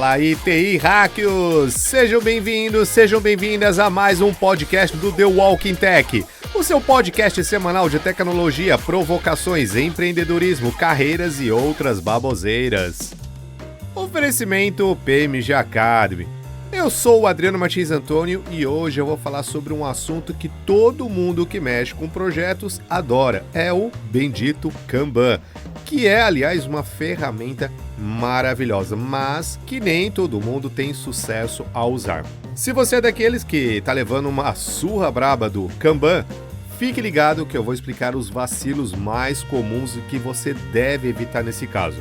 Fala aí, TI Hackers! Sejam bem-vindos, sejam bem-vindas a mais um podcast do The Walking Tech, o seu podcast semanal de tecnologia, provocações, empreendedorismo, carreiras e outras baboseiras. Oferecimento PMG Academy. Eu sou o Adriano Martins Antônio e hoje eu vou falar sobre um assunto que todo mundo que mexe com projetos adora, é o bendito Kanban, que é, aliás, uma ferramenta maravilhosa, mas que nem todo mundo tem sucesso a usar. Se você é daqueles que tá levando uma surra braba do Kanban, fique ligado que eu vou explicar os vacilos mais comuns e que você deve evitar nesse caso.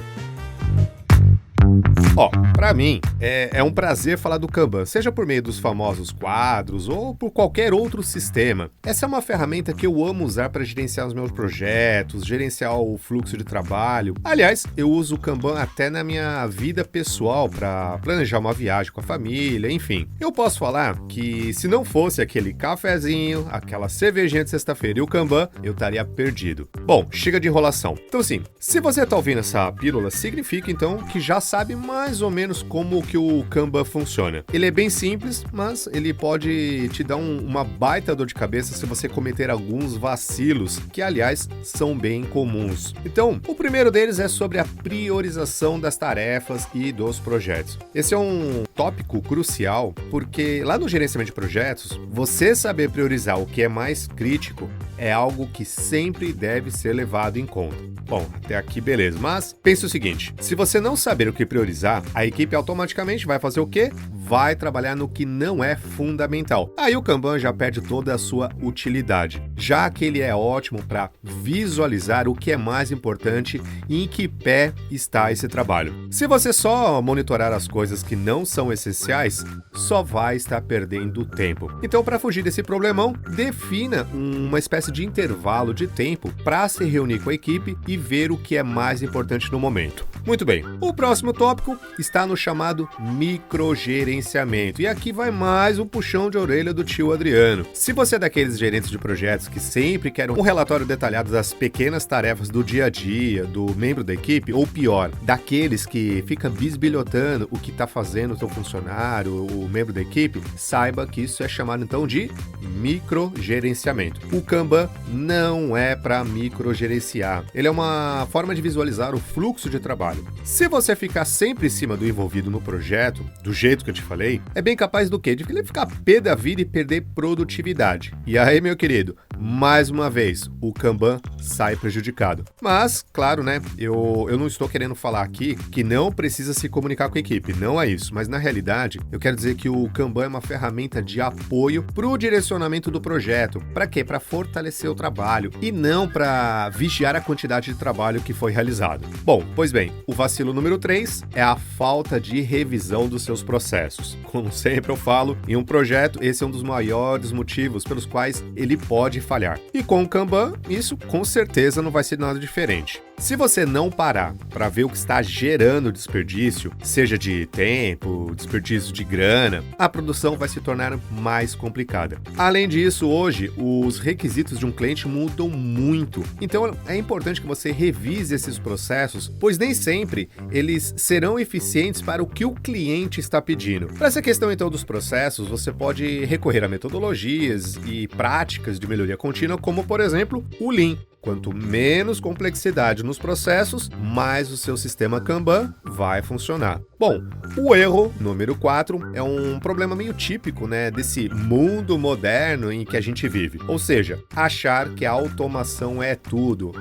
Pra mim, é um prazer falar do Kanban, seja por meio dos famosos quadros ou por qualquer outro sistema. Essa é uma ferramenta que eu amo usar para gerenciar os meus projetos, gerenciar o fluxo de trabalho. Aliás, eu uso o Kanban até na minha vida pessoal para planejar uma viagem com a família, enfim. Eu posso falar que se não fosse aquele cafezinho, aquela cervejinha de sexta-feira e o Kanban, eu estaria perdido. Bom, chega de enrolação. Então sim, se você está ouvindo essa pílula, significa então que já sabe mais ou menos como que o Kanban funciona. Ele é bem simples, mas ele pode te dar uma baita dor de cabeça se você cometer alguns vacilos, que aliás são bem comuns. Então, o primeiro deles é sobre a priorização das tarefas e dos projetos. Esse é um tópico crucial, porque lá no gerenciamento de projetos, você saber priorizar o que é mais crítico é algo que sempre deve ser levado em conta. Bom, até aqui beleza, mas pense o seguinte, se você não saber o que priorizar, a equipe automaticamente vai fazer o quê? Vai trabalhar no que não é fundamental. Aí o Kanban já perde toda a sua utilidade, já que ele é ótimo para visualizar o que é mais importante e em que pé está esse trabalho. Se você só monitorar as coisas que não são essenciais, só vai estar perdendo tempo. Então, para fugir desse problemão, defina uma espécie de intervalo de tempo para se reunir com a equipe e ver o que é mais importante no momento. Muito bem, o próximo tópico está no chamado microgerenciamento. E aqui vai mais um puxão de orelha do tio Adriano. Se você é daqueles gerentes de projetos que sempre querem um relatório detalhado das pequenas tarefas do dia a dia do membro da equipe, ou pior, daqueles que fica bisbilhotando o que está fazendo o seu funcionário, o membro da equipe, saiba que isso é chamado então de microgerenciamento. O Kanban não é para microgerenciar. Ele é uma forma de visualizar o fluxo de trabalho. Se você ficar sempre em cima do envolvido no projeto, do jeito que eu te falei, é bem capaz do quê? De ficar pé da vida e perder produtividade. E aí, meu querido, mais uma vez, o Kanban sai prejudicado. Mas, claro, né, eu não estou querendo falar aqui que não precisa se comunicar com a equipe, não é isso. Mas, na realidade, eu quero dizer que o Kanban é uma ferramenta de apoio para o direcionamento do projeto. Para quê? Para fortalecer o trabalho e não para vigiar a quantidade de trabalho que foi realizado. Bom, pois bem, o vacilo número 3 é a falta de revisão dos seus processos. Como sempre eu falo, em um projeto, esse é um dos maiores motivos pelos quais ele pode falhar. E com o Kanban, isso com certeza não vai ser nada diferente. Se você não parar para ver o que está gerando desperdício, seja de tempo, desperdício de grana, a produção vai se tornar mais complicada. Além disso, hoje, os requisitos de um cliente mudam muito. Então, é importante que você revise esses processos, pois nem sempre eles serão eficientes para o que o cliente está pedindo. Para essa questão, então, dos processos, você pode recorrer a metodologias e práticas de melhoria contínua, como, por exemplo, o Lean. Quanto menos complexidade nos processos, mais o seu sistema Kanban vai funcionar. Bom, o erro número 4 é um problema meio típico, né, desse mundo moderno em que a gente vive. Ou seja, achar que a automação é tudo.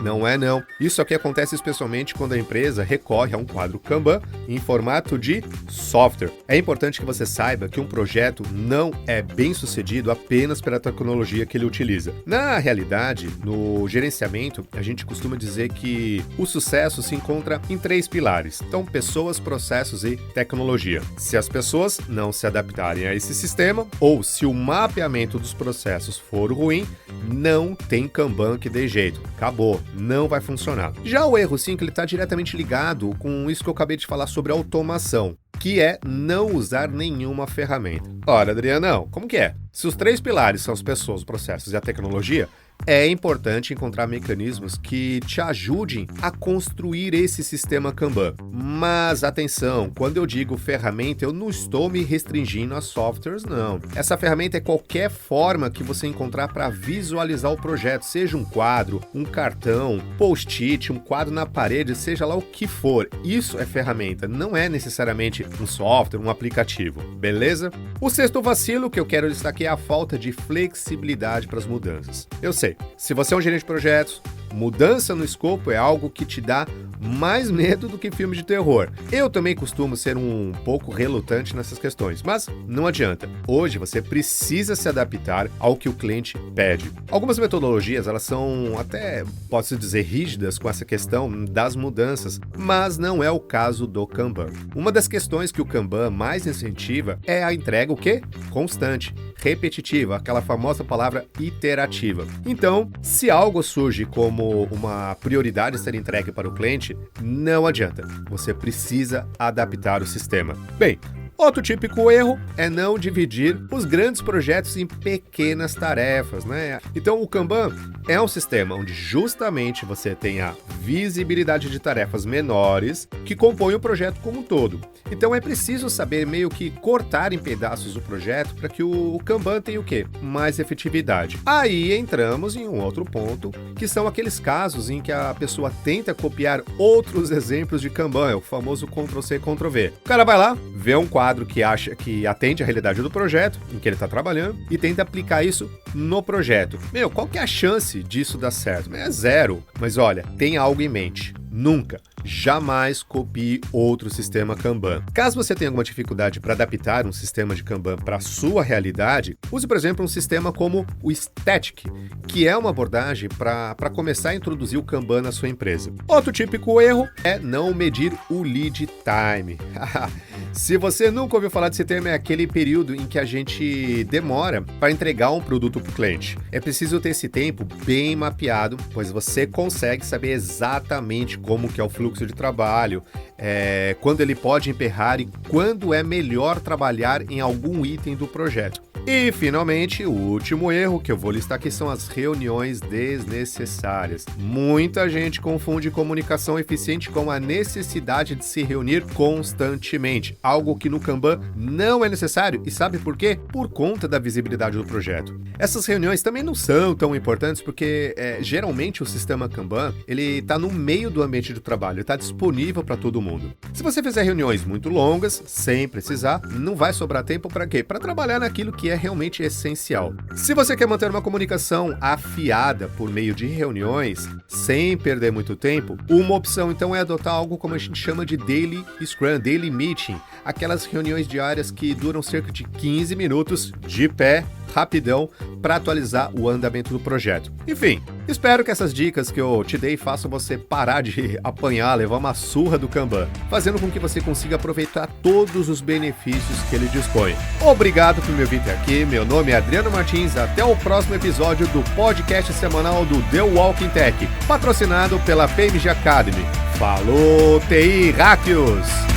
Não é não. Isso aqui acontece especialmente quando a empresa recorre a um quadro Kanban em formato de software. É importante que você saiba que um projeto não é bem sucedido apenas pela tecnologia que ele utiliza. Na realidade, no gerenciamento, a gente costuma dizer que o sucesso se encontra em 3 pilares. Então, pessoas, processos e tecnologia. Se as pessoas não se adaptarem a esse sistema, ou se o mapeamento dos processos for ruim, não tem Kanban que dê jeito. Acabou, não vai funcionar. Já o erro 5, ele está diretamente ligado com isso que eu acabei de falar sobre automação, que é não usar nenhuma ferramenta. Ora, Adriano, como que é? Se os 3 pilares são as pessoas, os processos e a tecnologia, É importante encontrar mecanismos que te ajudem a construir esse sistema Kanban. Mas atenção, quando eu digo ferramenta, eu não estou me restringindo a softwares, não. Essa ferramenta é qualquer forma que você encontrar para visualizar o projeto, seja um quadro, um cartão, post-it, um quadro na parede, seja lá o que for. Isso é ferramenta, não é necessariamente um software, um aplicativo, beleza? O sexto vacilo que eu quero destacar é a falta de flexibilidade para as mudanças. Eu sei, se você é um gerente de projetos, mudança no escopo é algo que te dá mais medo do que filme de terror. Eu também costumo ser um pouco relutante nessas questões, mas não adianta. Hoje você precisa se adaptar ao que o cliente pede. Algumas metodologias, elas são até, posso dizer, rígidas com essa questão das mudanças, mas não é o caso do Kanban. Uma das questões que o Kanban mais incentiva é a entrega o quê? Constante, repetitiva, aquela famosa palavra iterativa. Então, se algo surge como uma prioridade a ser entregue para o cliente, não adianta. Você precisa adaptar o sistema. Bem, outro típico erro é não dividir os grandes projetos em pequenas tarefas, né? Então, o Kanban é um sistema onde justamente você tem a visibilidade de tarefas menores que compõem o projeto como um todo. Então, é preciso saber meio que cortar em pedaços o projeto para que o Kanban tenha o quê? Mais efetividade. Aí entramos em um outro ponto, que são aqueles casos em que a pessoa tenta copiar outros exemplos de Kanban, é o famoso Ctrl+C, Ctrl+V. O cara vai lá, vê um quadro que acha que atende à realidade do projeto em que ele está trabalhando e tenta aplicar isso no projeto. Qual que é a chance disso dar certo? É zero. Mas olha, tenha algo em mente. Nunca, jamais copie outro sistema Kanban. Caso você tenha alguma dificuldade para adaptar um sistema de Kanban para a sua realidade, use, por exemplo, um sistema como o Static, que é uma abordagem para começar a introduzir o Kanban na sua empresa. Outro típico erro é não medir o lead time. Se você nunca ouviu falar desse termo, é aquele período em que a gente demora para entregar um produto para o cliente. É preciso ter esse tempo bem mapeado, pois você consegue saber exatamente como que é o fluxo de trabalho, quando ele pode emperrar e quando é melhor trabalhar em algum item do projeto. E, finalmente, o último erro que eu vou listar aqui são as reuniões desnecessárias. Muita gente confunde comunicação eficiente com a necessidade de se reunir constantemente, algo que no Kanban não é necessário. E sabe por quê? Por conta da visibilidade do projeto. Essas reuniões também não são tão importantes porque, geralmente, o sistema Kanban, ele está no meio do ambiente de trabalho, está disponível para todo mundo. Se você fizer reuniões muito longas, sem precisar, não vai sobrar tempo para quê? Para trabalhar naquilo que é realmente essencial. Se você quer manter uma comunicação afiada por meio de reuniões, sem perder muito tempo, uma opção então é adotar algo como a gente chama de Daily Scrum, Daily Meeting, aquelas reuniões diárias que duram cerca de 15 minutos, de pé, rapidão, para atualizar o andamento do projeto. Enfim, espero que essas dicas que eu te dei façam você parar de apanhar, levar uma surra do Kanban, fazendo com que você consiga aproveitar todos os benefícios que ele dispõe. Obrigado por me ouvir até aqui, meu nome é Adriano Martins, até o próximo episódio do podcast semanal do The Walking Tech, patrocinado pela PMG Academy. Falou, TI Hackers!